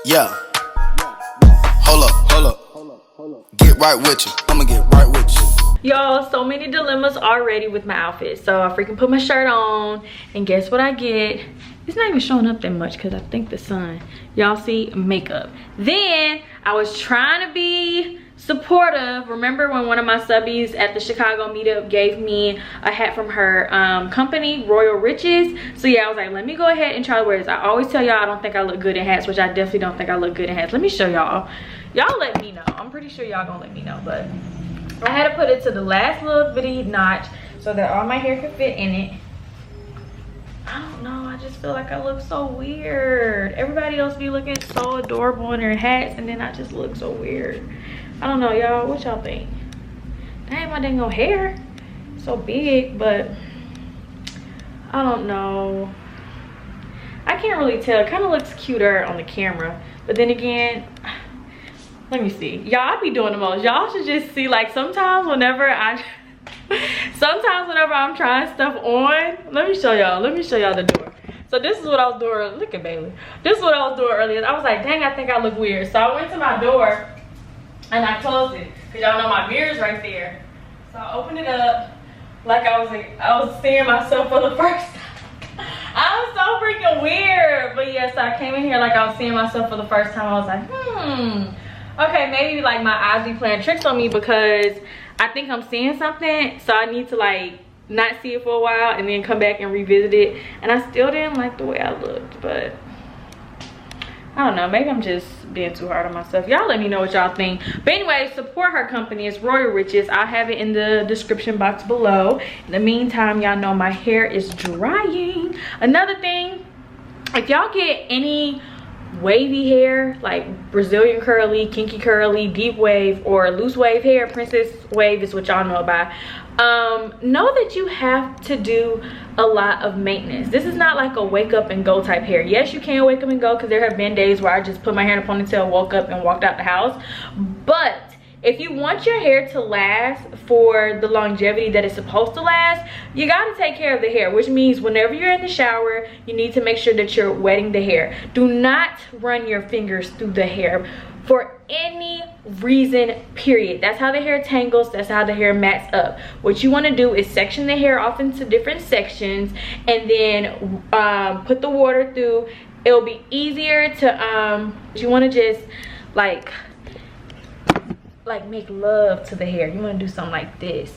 Yeah. Hold up. Get right with you. I'ma get right with you. Y'all, so many dilemmas already with my outfit. So I freaking put my shirt on, and guess what I get? It's not even showing up that much because I think the sun. Y'all see makeup. Then I was trying to be supportive. Remember when one of my subbies at the Chicago meetup gave me a hat from her company, Royal Riches? So yeah, I was like, let me go ahead and try to wear this. I always tell y'all I don't think I look good in hats, which I definitely don't think I look good in hats. Let me show y'all. Y'all let me know. I'm pretty sure y'all gonna let me know, but I had to put it to the last little bitty notch so that all my hair could fit in it. I don't know, I just feel like I look so weird. Everybody else be looking so adorable in their hats, and then I just look so weird. I don't know, y'all, what y'all think? That ain't my dang old hair. So big, but I don't know. I can't really tell. It kind of looks cuter on the camera, but then again, let me see. Y'all, I be doing the most. Y'all should just see, like, sometimes whenever I'm trying stuff on, let me show y'all the door. So this is what I was doing. Look at Bailey. This is what I was doing earlier. I was like, dang, I think I look weird. So I went to my door and I closed it because y'all know my mirror's right there. So I opened it up like I was seeing myself for the first time. I was so freaking weird. But yes, I came in here like I was seeing myself for the first time. I was like, okay, maybe like my eyes be playing tricks on me because I think I'm seeing something, so I need to like not see it for a while and then come back and revisit it. And I still didn't like the way I looked, but I don't know, maybe I'm just being too hard on myself. Y'all let me know what y'all think. But anyway, support her company. It's Royal Riches. I'll have it in the description box below. In the meantime, y'all know my hair is drying. Another thing, if y'all get any wavy hair, like Brazilian curly, kinky curly, deep wave, or loose wave hair, princess wave is what y'all know about, know that you have to do a lot of maintenance. This is not like a wake up and go type hair. Yes, you can wake up and go because there have been days where I just put my hair in a ponytail, woke up and walked out the house. But if you want your hair to last for the longevity that it's supposed to last, you got to take care of the hair, which means whenever you're in the shower, you need to make sure that you're wetting the hair. Do not run your fingers through the hair for any reason, period. That's how the hair tangles. That's how the hair mats up. What you want to do is section the hair off into different sections and then put the water through. It'll be easier to, you want to just like make love to the hair. You want to do something like this.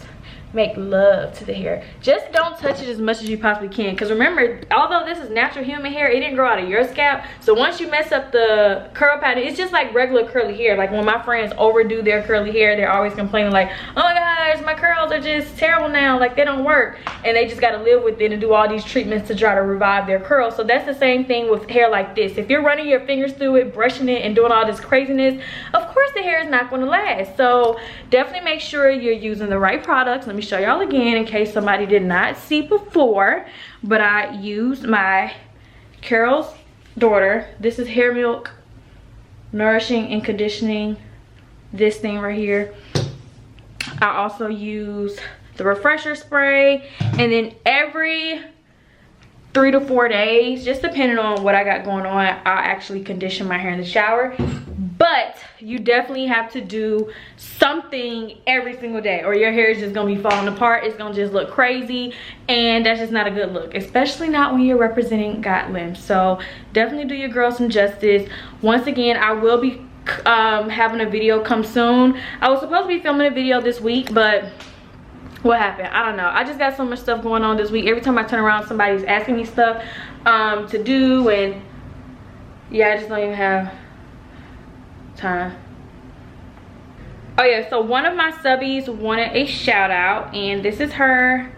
Make love to the hair. Just don't touch it as much as you possibly can, because remember, although this is natural human hair, it didn't grow out of your scalp. So once you mess up the curl pattern, it's just like regular curly hair. Like when my friends overdo their curly hair, they're always complaining like, oh my gosh, my curls are just terrible now, like they don't work, and they just got to live with it and do all these treatments to try to revive their curls. So that's the same thing with hair like this. If you're running your fingers through it, brushing it, and doing all this craziness, of course the hair is not going to last. So definitely make sure you're using the right products. Let me show y'all again in case somebody did not see before, but I used my Carol's Daughter. This is Hair Milk Nourishing and Conditioning, this thing right here. I also use the refresher spray, and then every 3 to 4 days, just depending on what I got going on, I'll actually condition my hair in the shower. But you definitely have to do something every single day, or your hair is just gonna be falling apart. It's gonna just look crazy, and that's just not a good look, especially not when you're representing got limbs. So definitely do your girl some justice. Once again, I will be having a video come soon. I was supposed to be filming a video this week, but what happened? I don't know. I just got so much stuff going on this week. Every time I turn around, somebody's asking me stuff to do, and yeah, I just don't even have time. Oh yeah, so one of my subbies wanted a shout out, and this is her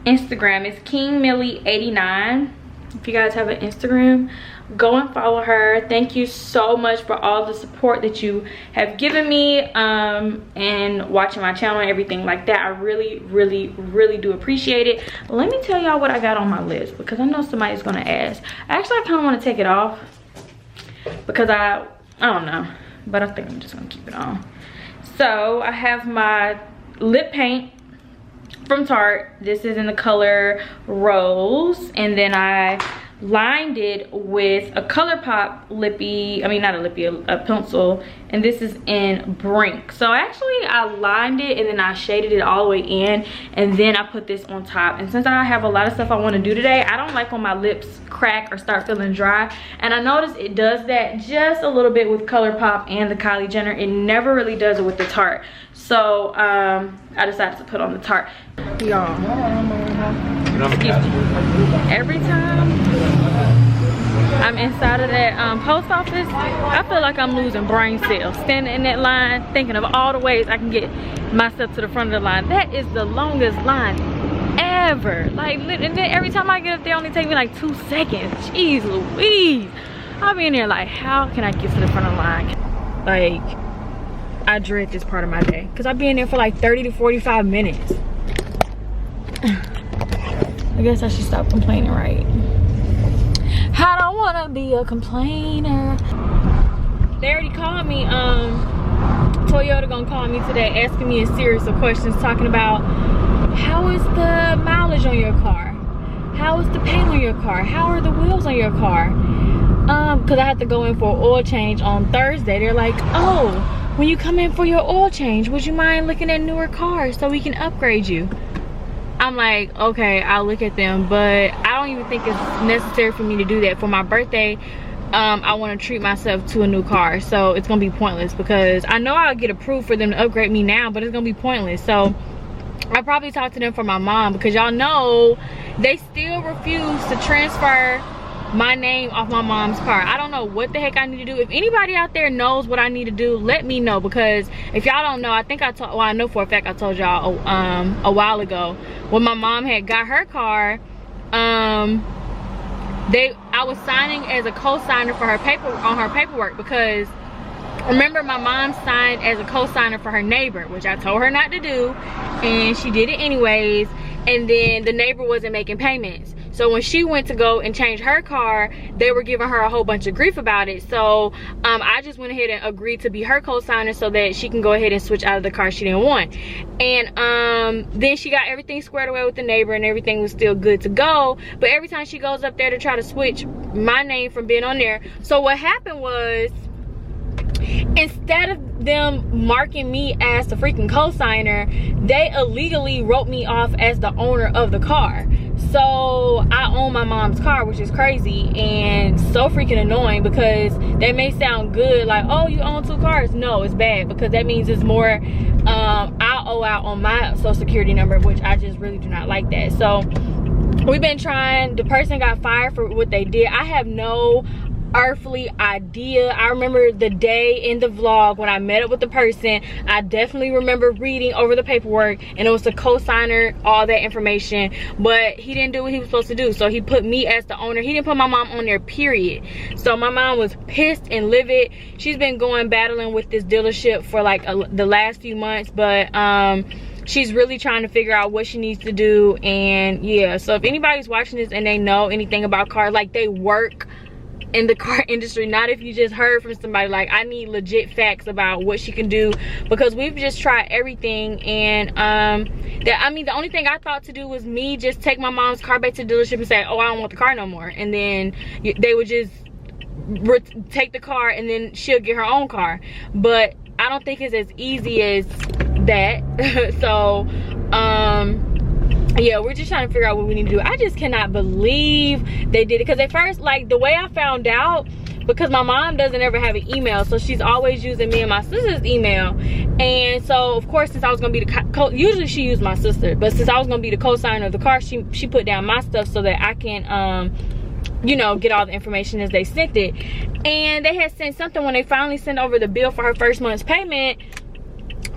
Instagram. It's KingMillie89. If you guys have an Instagram, go and follow her. Thank you so much for all the support that you have given me and watching my channel and everything like that. I really do appreciate it. Let me tell y'all what I got on my list, because I know somebody's gonna ask. Actually, I kind of want to take it off because I don't know, but I think I'm just gonna keep it on. So I have my lip paint from Tarte. This is in the color Rose, and then I lined it with a ColourPop lippy, I mean not a lippy, a pencil, and this is in Brink. So actually I lined it and then I shaded it all the way in, and then I put this on top. And since I have a lot of stuff I want to do today, I don't like when my lips crack or start feeling dry, and I noticed it does that just a little bit with ColourPop and the Kylie Jenner. It never really does it with the Tarte. So I decided to put on the Tarte. Y'all, every time I'm inside of that post office, I feel like I'm losing brain cells standing in that line, thinking of all the ways I can get myself to the front of the line. That is the longest line ever. Like, and then every time I get up there, only take me like 2 seconds. Jeez Louise, I'll be in there like, how can I get to the front of the line? Like, I dread this part of my day because I'll be in there for like 30 to 45 minutes. I guess I should stop complaining, right? I don't want to be a complainer. They already called me. Toyota gonna call me today asking me a series of questions talking about how is the mileage on your car? How is the paint on your car? How are the wheels on your car? Because I had to go in for an oil change on Thursday. They're like, oh, when you come in for your oil change, would you mind looking at newer cars so we can upgrade you? I'm like, okay, I'll look at them, but I don't even think it's necessary for me to do that. For my birthday, I want to treat myself to a new car, so it's gonna be pointless because I know I'll get approved for them to upgrade me now, but it's gonna be pointless. So I probably talk to them for my mom, because y'all know they still refuse to transfer my name off my mom's car. I don't know what the heck I need to do. If anybody out there knows what I need to do, let me know, because if y'all don't know, I think I told, well, I know for a fact I told y'all a while ago when my mom had got her car, I was signing as a co-signer for her paperwork, because remember my mom signed as a co-signer for her neighbor, which I told her not to do, and she did it anyways, and then the neighbor wasn't making payments. So when she went to go and change her car, they were giving her a whole bunch of grief about it. So I just went ahead and agreed to be her co-signer so that she can go ahead and switch out of the car she didn't want. And then she got everything squared away with the neighbor and everything was still good to go. But every time she goes up there to try to switch my name from being on there. So what happened was, instead of them marking me as the freaking co-signer, they illegally wrote me off as the owner of the car. So I own my mom's car, which is crazy and so freaking annoying, because that may sound good, like, oh, you own 2 cars. No, it's bad, because that means it's more I owe out on my social security number, which I just really do not like that. So we've been trying. The person got fired for what they did. I have no earthly idea. I remember the day in the vlog when I met up with the person. I definitely remember reading over the paperwork, and it was the co-signer, all that information, but he didn't do what he was supposed to do. So he put me as the owner. He didn't put my mom on there, period. So my mom was pissed and livid. She's been battling with this dealership for like the last few months, but she's really trying to figure out what she needs to do. And yeah, so if anybody's watching this and they know anything about cars, like they work in the car industry, not if you just heard from somebody, like I need legit facts about what she can do, because we've just tried everything. And the only thing I thought to do was me just take my mom's car back to the dealership and say, oh, I don't want the car no more, and then they would just take the car and then she'll get her own car. But I don't think it's as easy as that. So yeah, we're just trying to figure out what we need to do. I just cannot believe they did it, because at first, like, the way I found out, because my mom doesn't ever have an email, so she's always using me and my sister's email. And so of course, since I was gonna be the usually she used my sister, but since I was gonna be the co-signer of the car, she put down my stuff so that I can you know, get all the information as they sent it. And they had sent something when they finally sent over the bill for her first month's payment.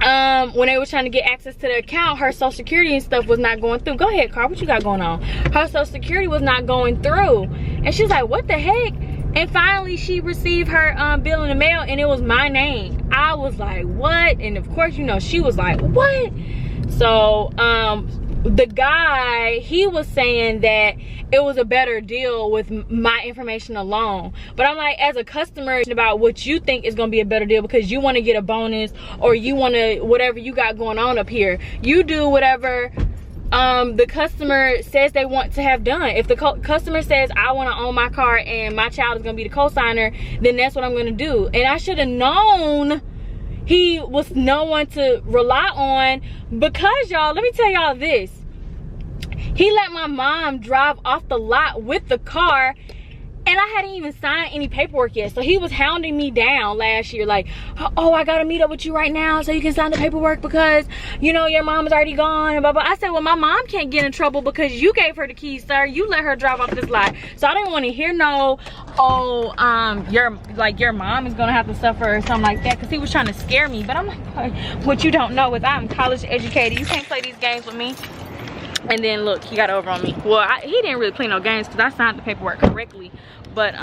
When they were trying to get access to the account, her social security and stuff was not going through. Go ahead, Carl, what you got going on? Her social security was not going through, and she's like, what the heck? And finally she received her bill in the mail, and it was my name. I was like, what? And of course, you know, she was like, what? So the guy, he was saying that it was a better deal with my information alone. But I'm like, as a customer, about what you think is gonna be a better deal, because you want to get a bonus, or you want to, whatever you got going on up here, you do whatever the customer says they want to have done. If the customer says I want to own my car and my child is going to be the co-signer, then that's what I'm going to do. And I should have known he was no one to rely on, because y'all, let me tell y'all this. He let my mom drive off the lot with the car, and I hadn't even signed any paperwork yet. So he was hounding me down last year like, oh, I gotta meet up with you right now so you can sign the paperwork because, you know, your mom is already gone and blah, blah. I said, well, my mom can't get in trouble because you gave her the keys, sir. You let her drive off this lot. So I didn't want to hear no, oh, your mom is gonna have to suffer or something like that, because he was trying to scare me. But I'm like, what you don't know is I'm college educated. You can't play these games with me. And then look, he got over on me. Well, he didn't really play no games because I signed the paperwork correctly. But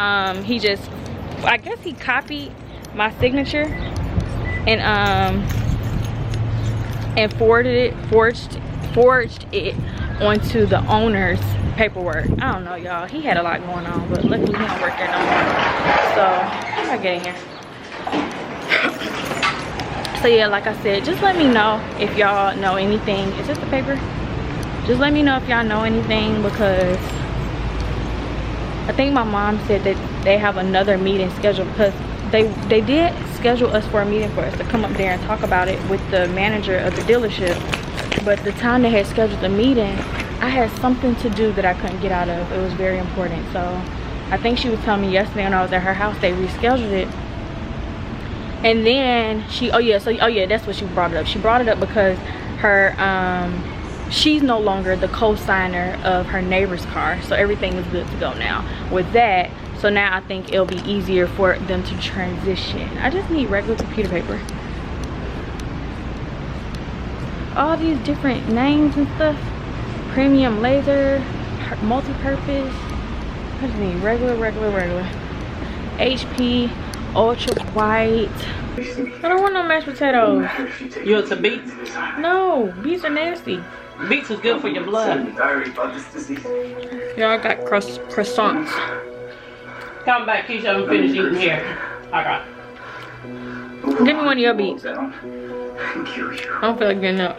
he just, I guess he copied my signature and forged it onto the owner's paperwork. I don't know, y'all. He had a lot going on, but luckily he don't work there no more. So I'm not getting here. So yeah, like I said, just let me know if y'all know anything. Is this the paper? Just let me know if y'all know anything, because I think my mom said that they have another meeting scheduled, because they did schedule us for a meeting for us to come up there and talk about it with the manager of the dealership. But the time they had scheduled the meeting, I had something to do that I couldn't get out of. It was very important. So I think she was telling me yesterday when I was at her house, they rescheduled it. And then oh yeah, that's what she brought it up. She brought it up because her she's no longer the co-signer of her neighbor's car, so everything is good to go now with that. So now I think it'll be easier for them to transition. I just need regular computer paper. All these different names and stuff. Premium laser, multi-purpose. I just need regular. HP, ultra white. I don't want no mashed potatoes. You want some beets? No, beets are nasty. Beets is good for your blood. Y'all, I got croissants. Come back, Keesha, I'm finished eating here. Alright. Give me one of your beets. I don't feel like getting up.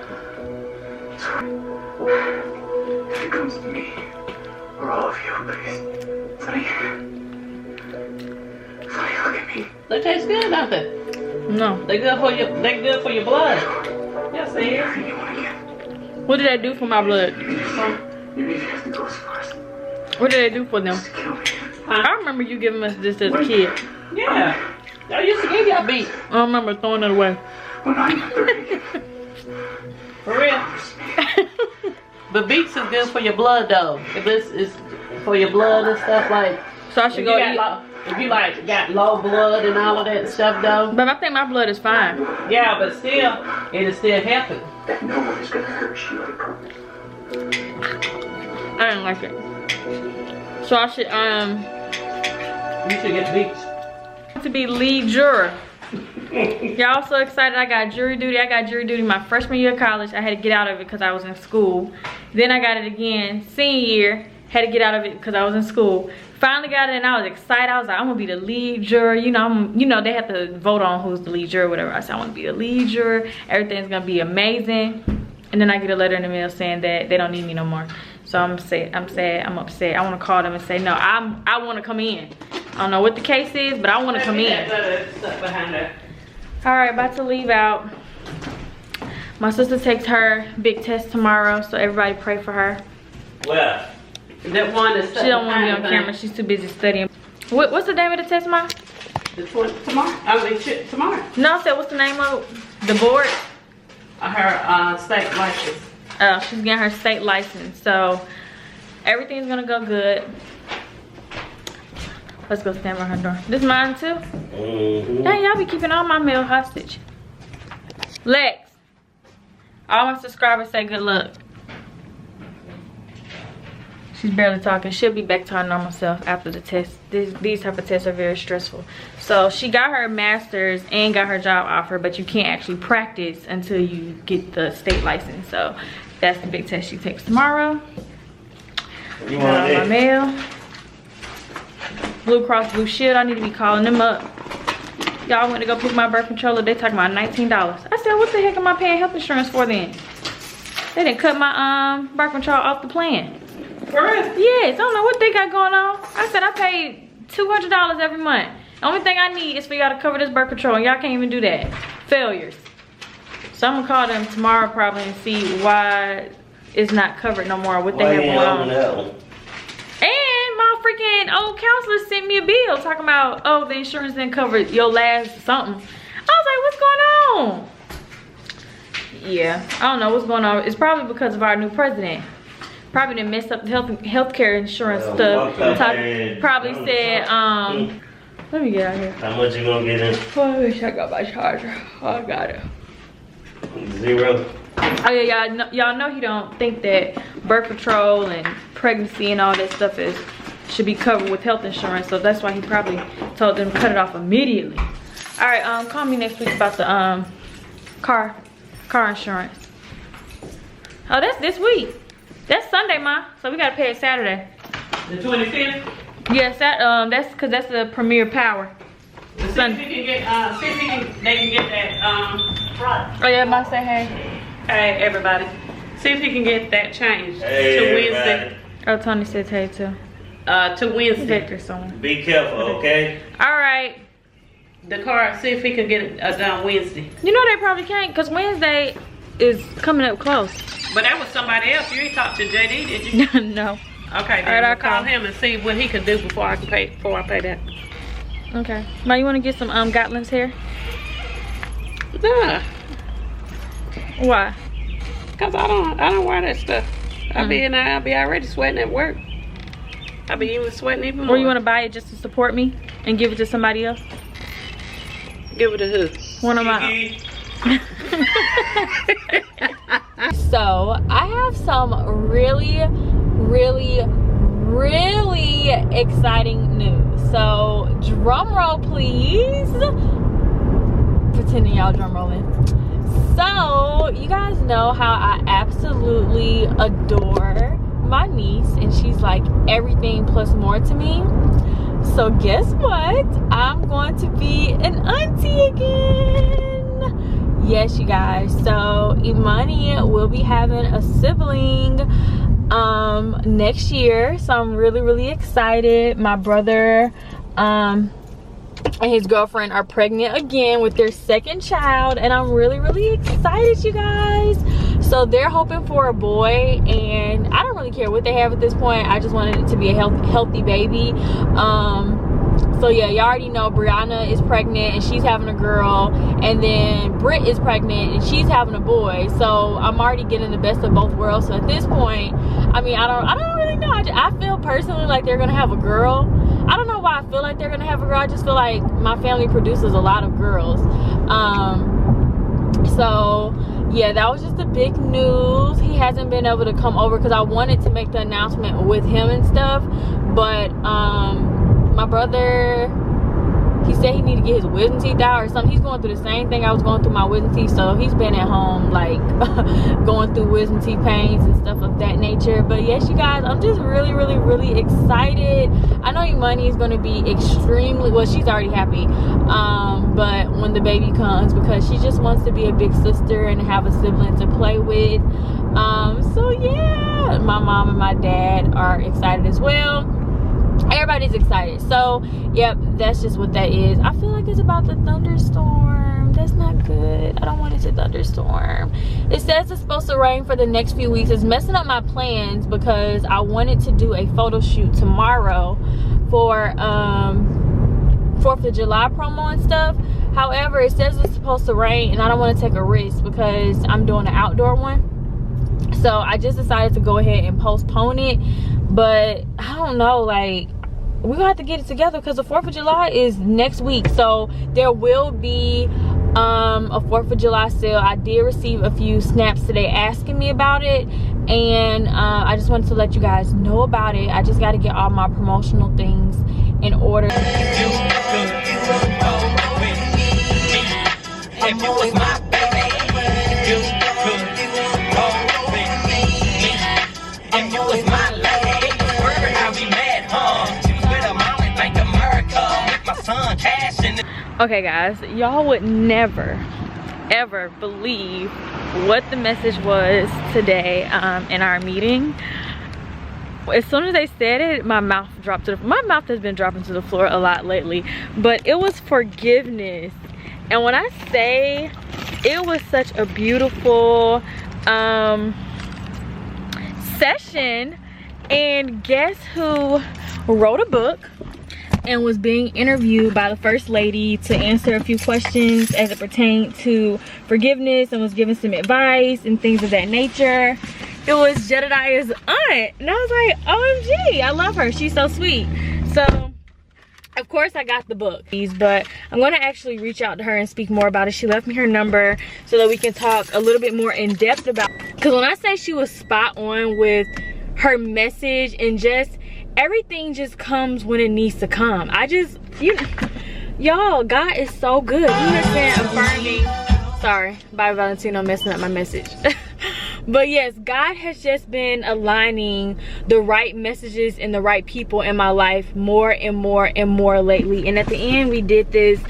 If it comes to me, or all of you, please. Sonny, look at me. They taste good, don't they? No. They're good for your blood. Yes, they is. What did they do for my blood? You need to have to go as far as What did they do for them? to kill me. I remember you giving us this as a kid. Yeah. I used to give y'all beets. I remember throwing it away. When I'm 30, For real. But beets is good for your blood though. If this is for your blood and stuff, like, So I should go eat. if you like got low blood and all of that stuff though. But I think my blood is fine. Yeah, but still, it is still healthy. that no one is gonna hurt you, I promise. I didn't like it. So I should You should get beets. to be lead juror. Y'all so excited. I got jury duty. I got jury duty my freshman year of college. I had to get out of it because I was in school. Then I got it again senior year. Had to get out of it because I was in school. Finally got it and I was excited. I was like, I'm gonna be the lead juror. You know, they have to vote on who's the lead juror or whatever. I said I want to be the lead juror. Everything's gonna be amazing. And then I get a letter in the mail saying that they don't need me no more. So I'm sad, I'm upset. I want to call them and say, no, I want to come in. I don't know what the case is, but I want to come in. All right, about to leave out. My sister takes her big test tomorrow, so everybody pray for her. Well, that one is She don't want to be on camera. She's too busy studying. What's the name of the test, Mom? Tomorrow. I mean, tomorrow. No, I said, what's the name of the board? Her state license. Oh, she's getting her state license. So everything's gonna go good. Let's go stand by her door. This mine too? Dang, y'all be keeping all my mail hostage. Lex, all my subscribers say good luck. She's barely talking. She'll be back to her normal self after the test. These type of tests are very stressful. So she got her master's and got her job offer, but you can't actually practice until you get the state license. So that's the big test she takes tomorrow. You Got all want my this? mail. Blue Cross Blue Shield, I need to be calling them up. Y'all went to go pick my birth controller. They talking about $19. I said, what the heck am I paying health insurance for then? They didn't cut my birth control off the plan. For real? Yes, I don't know what they got going on. I said I paid $200 every month. The only thing I need is for y'all to cover this birth control, and y'all can't even do that. Failures. So I'm gonna call them tomorrow probably and see why it's not covered no more, what they have going on. And my freaking old counselor sent me a bill talking about, oh, the insurance didn't cover your last something. I was like, what's going on? Yeah, I don't know what's going on. It's probably because of our new president. Probably done messed up the healthcare insurance stuff. Probably said, let me get out here. How much you gonna get in? Oh, I wish I got my charger. Oh, I got it. 0. Oh yeah, y'all know he don't think that birth control and pregnancy and all that stuff should be covered with health insurance. So that's why he probably told them to cut it off immediately. All right, call me next week about the car insurance. Oh, that's this week. That's Sunday, Ma. So we gotta pay it Saturday. The 25th? Yes, that's because that's the Premier Power. See if they can get that right. Oh yeah, Ma, say hey. Hey everybody. See if he can get that changed to Wednesday. Oh, Tony said hey too. To Wednesday. Victor, someone. Be careful, okay? All right. The car, see if he can get it done Wednesday. You know they probably can't because Wednesday is coming up close. But that was somebody else. You ain't talked to JD, did you? No. Okay, then I'll call him and see what he can do before I pay that. Okay. Ma, you want to get some Gotland's hair? Nah. Why? Cause I don't wear that stuff. I'll be already sweating at work. I'll be even sweating even more. Or you want to buy it just to support me and give it to somebody else? Give it to who? One of my. So I have some really exciting news. So drum roll please. Pretending y'all drum rolling. So you guys know how I absolutely adore my niece and she's like everything plus more to me. So guess what? I'm going to be an auntie again. Yes, you guys. So Imani will be having a sibling next year. So I'm really excited. My brother and his girlfriend are pregnant again with their second child, and I'm really excited, you guys. So they're hoping for a boy, and I don't really care what they have at this point. I just wanted it to be a healthy baby. So yeah, y'all already know Brianna is pregnant and she's having a girl, and then Britt is pregnant and she's having a boy. So I'm already getting the best of both worlds. So at this point, I mean, I don't really know. I feel personally like they're gonna have a girl. I don't know why I feel like they're gonna have a girl. I just feel like my family produces a lot of girls. So yeah, that was just the big news. He hasn't been able to come over because I wanted to make the announcement with him and stuff, but my brother, he said he needed to get his wisdom teeth out or something. He's going through the same thing I was going through my wisdom teeth, so he's been at home like going through wisdom teeth pains and stuff of that nature. But yes, you guys, I'm just really excited. I know Imani is going to be extremely, well, she's already happy, but when the baby comes, because she just wants to be a big sister and have a sibling to play with. So yeah, my mom and my dad are excited as well. Everybody's excited. So yep, that's just what that is. I feel like it's about the thunderstorm. That's not good. I don't want it to thunderstorm. It says it's supposed to rain for the next few weeks. It's messing up my plans because I wanted to do a photo shoot tomorrow for 4th of July promo and stuff. However, it says it's supposed to rain and I don't want to take a risk because I'm doing an outdoor one. So I just decided to go ahead and postpone it. But I don't know, like, we're gonna have to get it together because the 4th of July is next week. So there will be a 4th of July sale. I did receive a few snaps today asking me about it, and I just wanted to let you guys know about it. I just got to get all my promotional things in order. If you was my baby, you could hold me. If you was my lady, I'd be mad, huh? She was with a mom and like America with my son cash in the. Okay guys, y'all would never ever believe what the message was today in our meeting. As soon as they said it, my mouth has been dropping to the floor a lot lately, but it was forgiveness. And when I say it was such a beautiful session, and guess who wrote a book and was being interviewed by the first lady to answer a few questions as it pertained to forgiveness, and was giving some advice and things of that nature. It was Jedediah's aunt, and I was like, OMG, I love her, she's so sweet. So of course I got the book, but I'm gonna actually reach out to her and speak more about it. She left me her number so that we can talk a little bit more in depth about it. Because when I say she was spot on with her message, and just everything just comes when it needs to come. I just, y'all, God is so good. He has been affirming. Sorry, bye Valentino, messing up my message. But yes, God has just been aligning the right messages and the right people in my life more and more and more lately. And at the end, we did this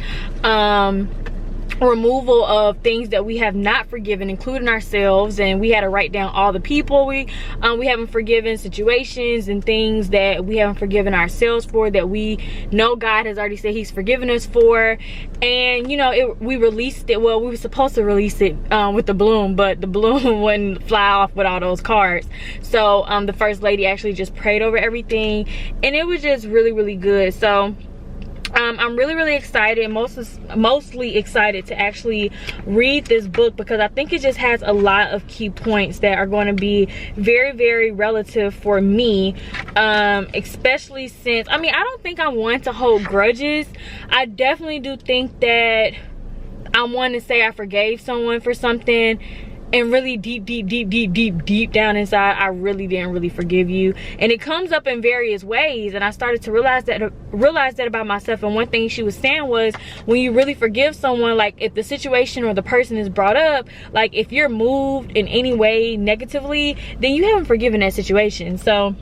removal of things that we have not forgiven, including ourselves, and we had to write down all the people we haven't forgiven, situations and things that we haven't forgiven ourselves for, that we know God has already said he's forgiven us for. And you know, we released it. Well, we were supposed to release it with the balloon, but the balloon wouldn't fly off with all those cards. So the first lady actually just prayed over everything, and it was just really, really good. So I'm really excited, mostly excited to actually read this book, because I think it just has a lot of key points that are going to be very relative for me, especially since, I mean, I don't think I'm one to hold grudges. I definitely do think that I'm one to say I forgave someone for something, and really deep down inside, I really didn't really forgive you. And it comes up in various ways, and I started to realize that about myself. And one thing she was saying was, when you really forgive someone, like if the situation or the person is brought up, like if you're moved in any way negatively, then you haven't forgiven that situation. So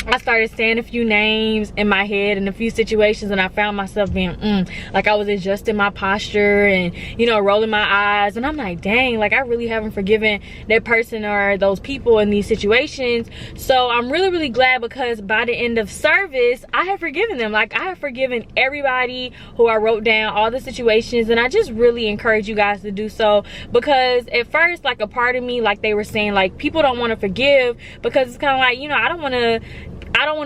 I started saying a few names in my head in a few situations, and I found myself being like I was adjusting my posture and, you know, rolling my eyes, and I'm like, dang, like I really haven't forgiven that person or those people in these situations. So I'm really glad, because by the end of service, I have forgiven them. Like I have forgiven everybody who I wrote down, all the situations, and I just really encourage you guys to do so, because at first, like a part of me, like they were saying, like people don't want to forgive because it's kind of like, you know, I don't want to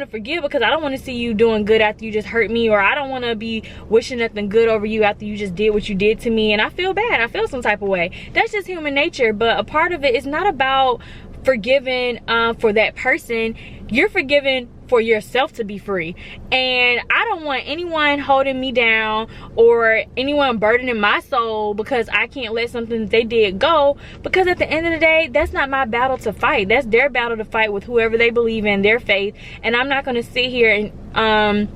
forgive because I don't want to see you doing good after you just hurt me, or I don't want to be wishing nothing good over you after you just did what you did to me, and I feel bad, I feel some type of way. That's just human nature. But a part of it is not about forgiving for that person. You're forgiven for yourself to be free, and I don't want anyone holding me down or anyone burdening my soul because I can't let something that they did go, because at the end of the day, that's not my battle to fight. That's their battle to fight with whoever they believe in, their faith. And I'm not going to sit here and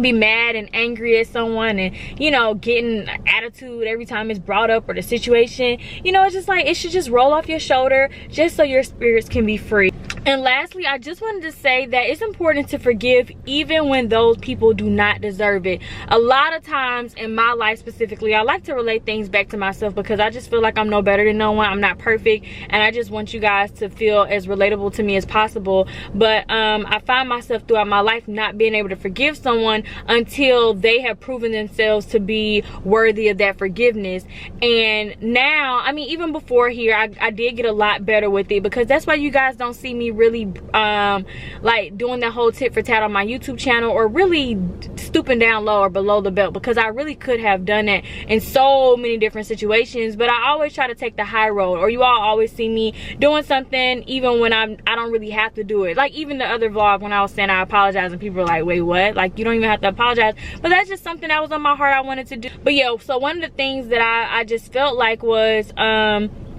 be mad and angry at someone and, you know, getting attitude every time it's brought up or the situation. You know, it's just like, it should just roll off your shoulder just so your spirits can be free. And lastly, I just wanted to say that it's important to forgive even when those people do not deserve it. A lot of times in my life specifically, I like to relate things back to myself, because I just feel like I'm no better than no one. I'm not perfect, and I just want you guys to feel as relatable to me as possible. But I find myself throughout my life not being able to forgive someone until they have proven themselves to be worthy of that forgiveness. And now, I mean, even before here, I did get a lot better with it, because that's why you guys don't see me really like doing that whole tit for tat on my YouTube channel, or really stooping down low or below the belt, because I really could have done that in so many different situations. But I always try to take the high road, or you all always see me doing something even when I don't really have to do it. Like even the other vlog when I was saying I apologize, and people were like, wait, what? Like you don't even have to apologize. But that's just something that was on my heart I wanted to do. But yeah, so one of the things that I just felt like was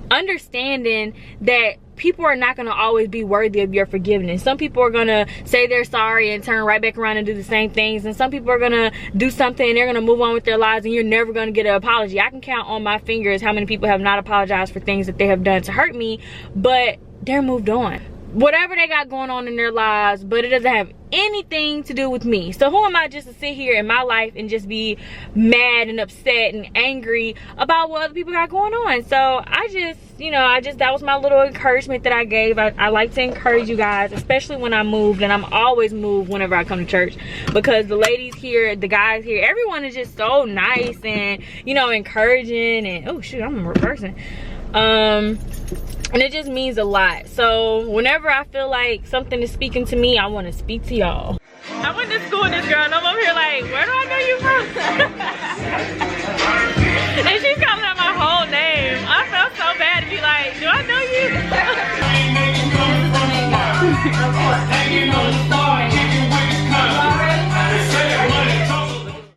understanding that people are not going to always be worthy of your forgiveness. Some people are going to say they're sorry and turn right back around and do the same things, and some people are going to do something and they're going to move on with their lives, and you're never going to get an apology. I can count on my fingers how many people have not apologized for things that they have done to hurt me, but they're moved on. whatever they got going on in their lives, but it doesn't have anything to do with me. So who am I just to sit here in my life and just be mad and upset and angry about what other people got going on? So I just, you know, that was my little encouragement that I gave. I like to encourage you guys, especially when I moved, and I'm always moved whenever I come to church, because the ladies here, the guys here, everyone is just so nice and, you know, encouraging. And oh shoot, I'm reversing. And it just means a lot. So whenever I feel like something is speaking to me, I want to speak to y'all. I went to school with this girl and I'm over here like, where do I know you from? And she's coming up